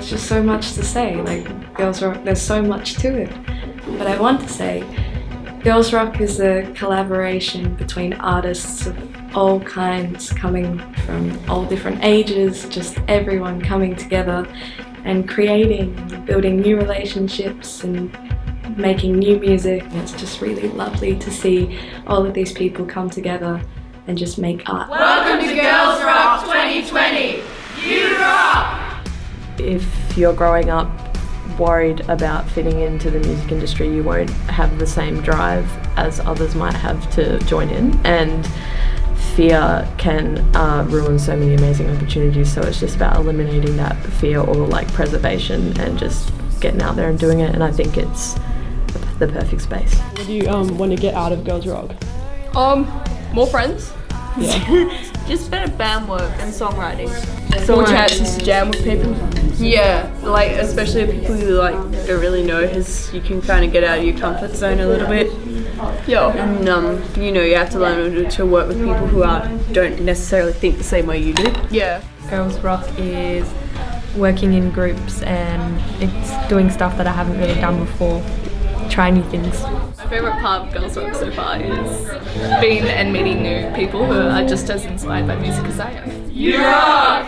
there's just so much to say. Like, Girls Rock, there's so much to it. But I want to say, Girls Rock is a collaboration between artists of all kinds, coming from all different ages, just everyone coming together and creating, building new relationships and making new music. And it's just really lovely to see all of these people come together and just make art. Welcome to Girls Rock 2020! You rock! If you're growing up worried about fitting into the music industry, you won't have the same drive as others might have to join in, and fear can ruin so many amazing opportunities. So it's just about eliminating that fear or like preservation and just getting out there and doing it, and I think it's the perfect space. What do you want to get out of Girls Rock? More friends. Yeah. Just better band work and songwriting. More chances to jam with people. Yeah, like especially with people who like don't really know, because you can kind of get out of your comfort zone a little bit. Yeah. And you know, you have to learn to work with people who don't necessarily think the same way you do. Yeah. Girls Rock is working in groups and it's doing stuff that I haven't really done before. Try new things. My favourite part of Girls Rock so far is being and meeting new people who are just as inspired by music as I am. You rock!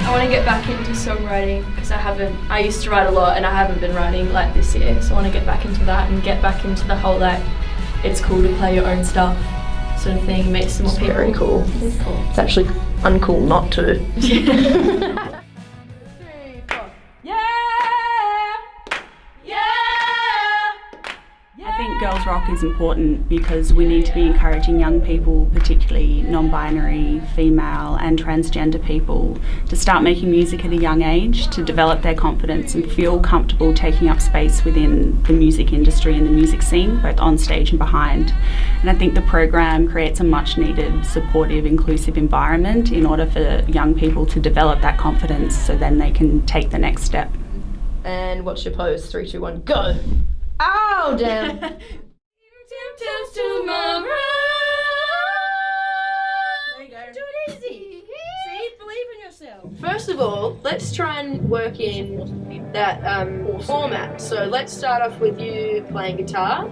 I want to get back into songwriting because I used to write a lot and I haven't been writing like this year, so I want to get back into that and get back into the whole like it's cool to play your own stuff sort of thing, meet some more people. Very cool. It's cool. It's actually uncool not to. I think Girls Rock is important because we need to be encouraging young people, particularly non-binary, female and transgender people, to start making music at a young age, to develop their confidence and feel comfortable taking up space within the music industry and the music scene, both on stage and behind. And I think the program creates a much needed, supportive, inclusive environment in order for young people to develop that confidence so then they can take the next step. And what's your pose? 3, 2, 1, go! Oh, damn. Tomorrow. There you go. Do it easy. See, believe in yourself. First of all, let's try and work in that format. So let's start off with you playing guitar.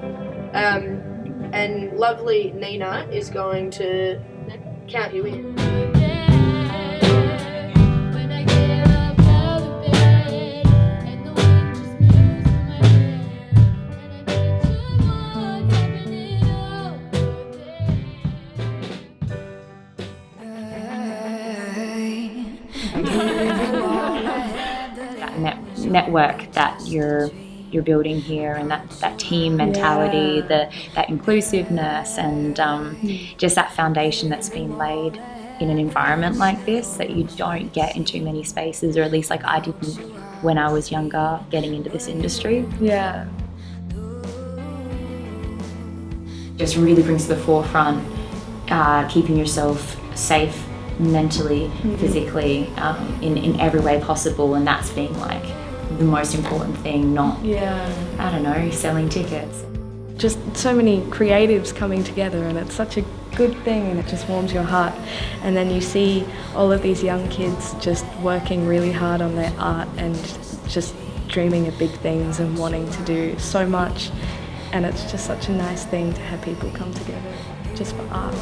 And lovely Nina is going to count you in. That network that you're building here, and that team mentality, that inclusiveness, and just that foundation that's been laid in an environment like this that you don't get in too many spaces, or at least like I didn't when I was younger getting into this industry. Yeah. Just really brings to the forefront keeping yourself safe mentally, physically, in every way possible, and that's being like the most important thing, not, I don't know, selling tickets. Just so many creatives coming together, and it's such a good thing, and it just warms your heart. And then you see all of these young kids just working really hard on their art and just dreaming of big things and wanting to do so much, and it's just such a nice thing to have people come together just for art.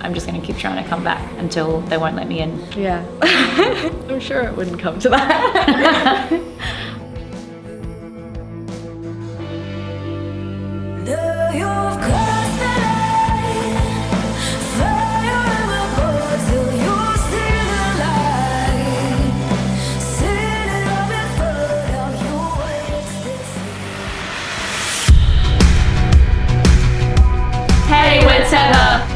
I'm just going to keep trying to come back until they won't let me in. Yeah. I'm sure it wouldn't come to that. Hey, we're Tether!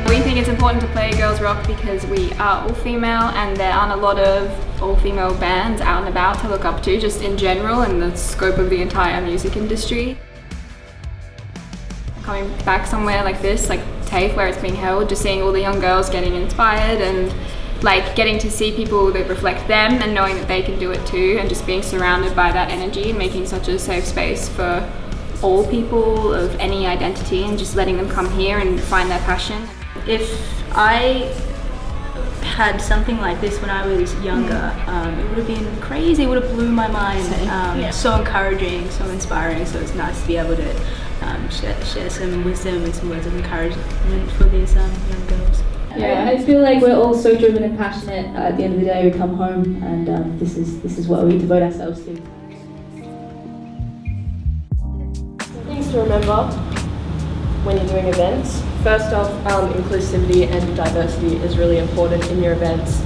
We think it's important to play Girls Rock because we are all female and there aren't a lot of all-female bands out and about to look up to, just in general in the scope of the entire music industry. coming back somewhere like this, like TAFE, where it's being held, just seeing all the young girls getting inspired and like getting to see people that reflect them and knowing that they can do it too, and just being surrounded by that energy and making such a safe space for all people of any identity, and just letting them come here and find their passion. If I had something like this when I was younger, it would have been crazy. It would have blew my mind. So encouraging, so inspiring. So it's nice to be able to share some wisdom and some words of encouragement for these young girls. Yeah, I feel like we're all so driven and passionate. At the end of the day, we come home, and this is what we devote ourselves to. Things to remember when you're doing events. First off, inclusivity and diversity is really important in your events.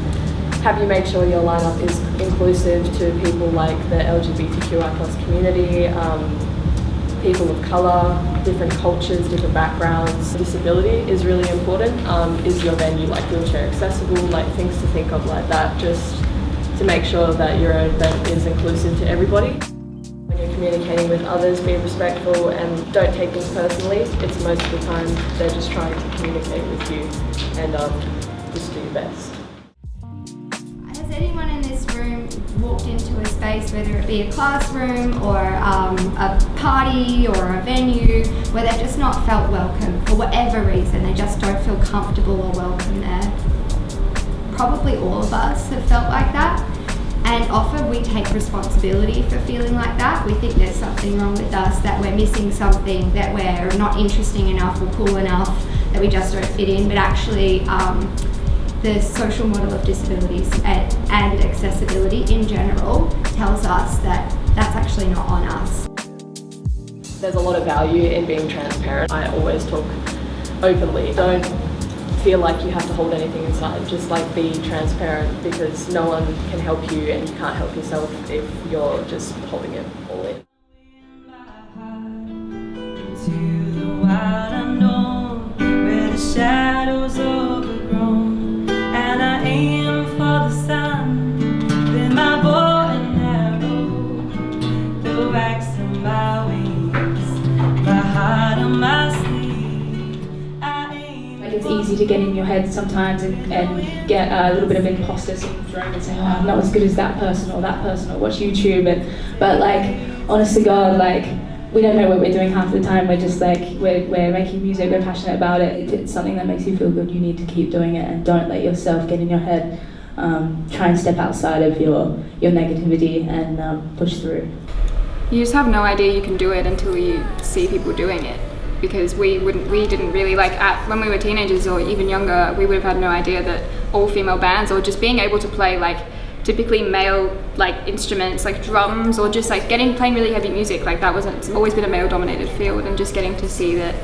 Have you made sure your lineup is inclusive to people like the LGBTQI+ community, people of colour, different cultures, different backgrounds. Disability is really important. Is your venue like wheelchair accessible? Like things to think of like that, just to make sure that your event is inclusive to everybody. When you're communicating with others, be respectful and don't take things personally. It's most of the time they're just trying to communicate with you, and just do your best. Has anyone in this room walked into a space, whether it be a classroom or a party or a venue, where they've just not felt welcome for whatever reason? They just don't feel comfortable or welcome there. Probably all of us have felt like that. And often we take responsibility for feeling like that. We think there's something wrong with us, that we're missing something, that we're not interesting enough or cool enough, that we just don't fit in. But actually, the social model of disabilities and accessibility in general tells us that that's actually not on us. There's a lot of value in being transparent. I always talk openly. Don't feel like you have to hold anything inside, just like be transparent, because no one can help you and you can't help yourself if you're just holding it all in. To the wild unknown, where the shadows overgrown, and I aim for the sun, then my bow and arrow, the wax in my wings, my heart on my sleeve. It's easy to get in your head sometimes and get a little bit of imposter syndrome and say, oh, I'm not as good as that person or watch YouTube. But like, honest to God, like, we don't know what we're doing half the time. We're just like, we're making music, we're passionate about it. If it's something that makes you feel good, you need to keep doing it, and don't let yourself get in your head. Try and step outside of your negativity and push through. You just have no idea you can do it until you see people doing it. Because we didn't really, like, when we were teenagers or even younger, we would have had no idea that all female bands, or just being able to play like typically male like instruments like drums, or just like playing really heavy music, like that wasn't, it's always been a male dominated field, and just getting to see that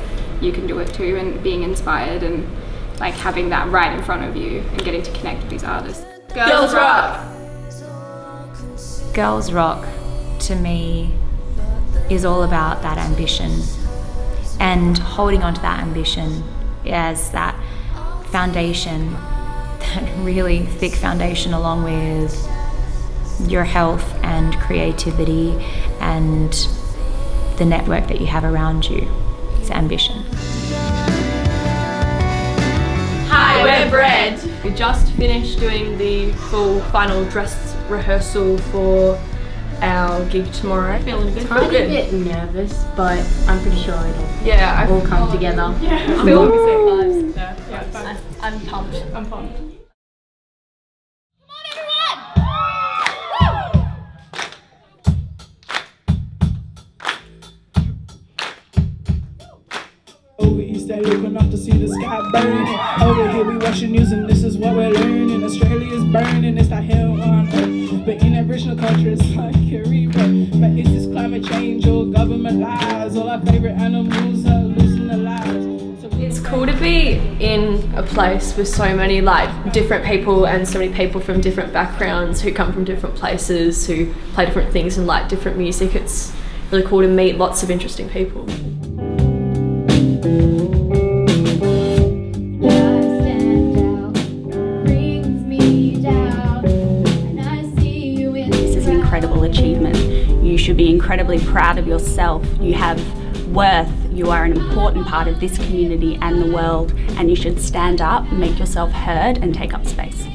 you can do it too, and being inspired and like having that right in front of you and getting to connect with these artists. Girls Rock! Girls Rock to me is all about that ambition, and holding on to that ambition as that foundation, that really thick foundation, along with your health and creativity and the network that you have around you. It's ambition. Hi, we're Bread. We just finished doing the full final dress rehearsal for our gig tomorrow. Feeling good. I'm a bit nervous, but I'm pretty sure it'll all come together. Yeah, I'm pumped. I'm pumped. Over east, they looking up to see the sky burning. Over here, we watching news, and this is what we're learning. Australia's burning, it's the hell on earth. But in Aboriginal culture, it's like a rebirth. But it's this climate change or government lies. All our favorite animals are losing their lives. It's cool to be in a place with so many like different people, and so many people from different backgrounds who come from different places, who play different things and like different music. It's really cool to meet lots of interesting people. This is an incredible achievement. You should be incredibly proud of yourself. You have worth, you are an important part of this community and the world, and you should stand up, make yourself heard and take up space.